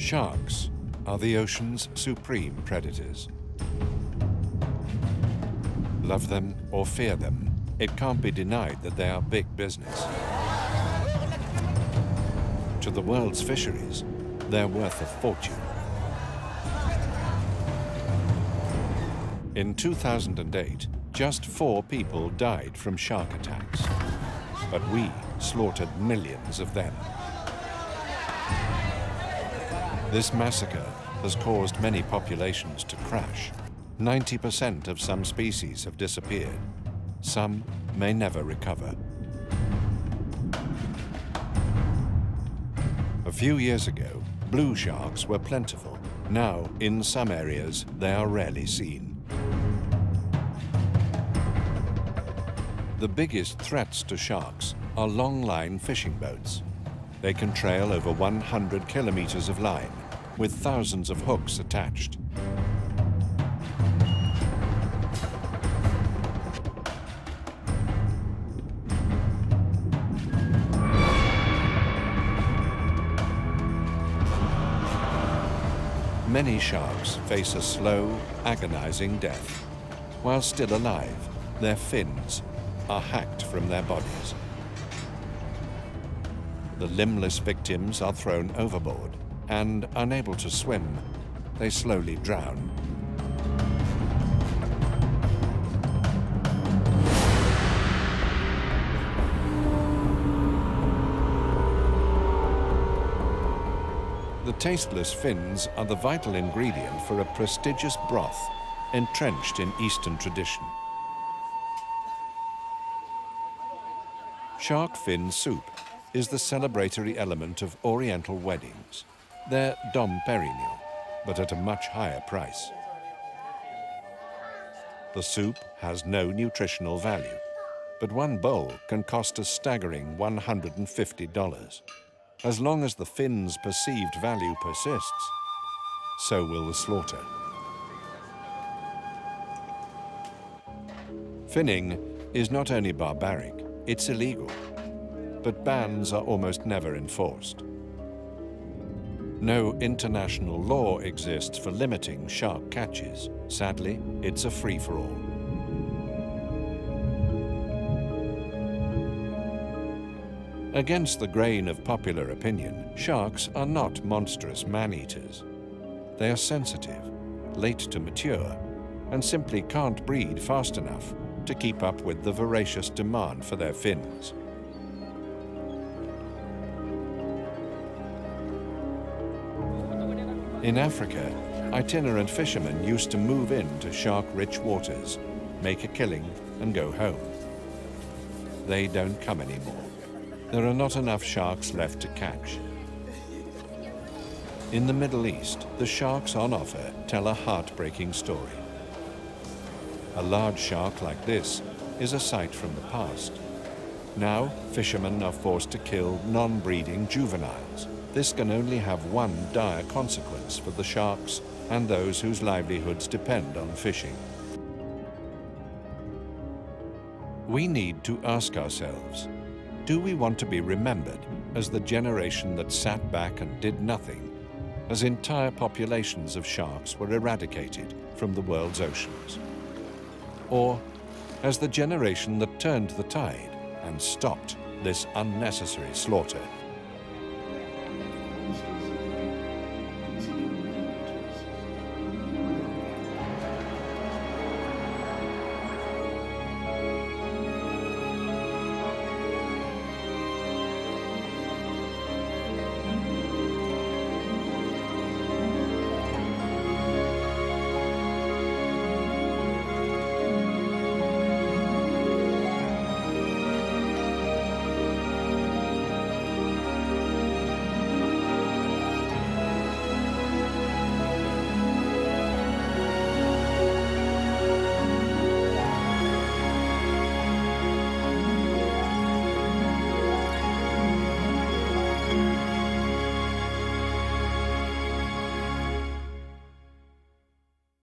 Sharks are the ocean's supreme predators. Love them or fear them, it can't be denied that they are big business. To the world's fisheries, they're worth a fortune. In 2008, just 4 people died from shark attacks, but we slaughtered millions of them. This massacre has caused many populations to crash. 90% of some species have disappeared. Some may never recover. A few years ago, blue sharks were plentiful. Now, in some areas, they are rarely seen. The biggest threats to sharks are long-line fishing boats. They can trail over 100 kilometers of line, with thousands of hooks attached. Many sharks face a slow, agonizing death. While still alive, their fins are hacked from their bodies. The limbless victims are thrown overboard, and unable to swim, they slowly drown. The tasteless fins are the vital ingredient for a prestigious broth entrenched in Eastern tradition. Shark fin soup is the celebratory element of Oriental weddings. They're Dom Perignon, but at a much higher price. The soup has no nutritional value, but one bowl can cost a staggering $150. As long as the fin's perceived value persists, so will the slaughter. Finning is not only barbaric, it's illegal, but bans are almost never enforced. No international law exists for limiting shark catches. Sadly, it's a free-for-all. Against the grain of popular opinion, sharks are not monstrous man-eaters. They are sensitive, late to mature, and simply can't breed fast enough to keep up with the voracious demand for their fins. In Africa, itinerant fishermen used to move into shark-rich waters, make a killing, and go home. They don't come anymore. There are not enough sharks left to catch. In the Middle East, the sharks on offer tell a heartbreaking story. A large shark like this is a sight from the past. Now, fishermen are forced to kill non-breeding juveniles. This can only have one dire consequence for the sharks and those whose livelihoods depend on fishing. We need to ask ourselves, do we want to be remembered as the generation that sat back and did nothing, as entire populations of sharks were eradicated from the world's oceans? Or as the generation that turned the tide and stopped this unnecessary slaughter?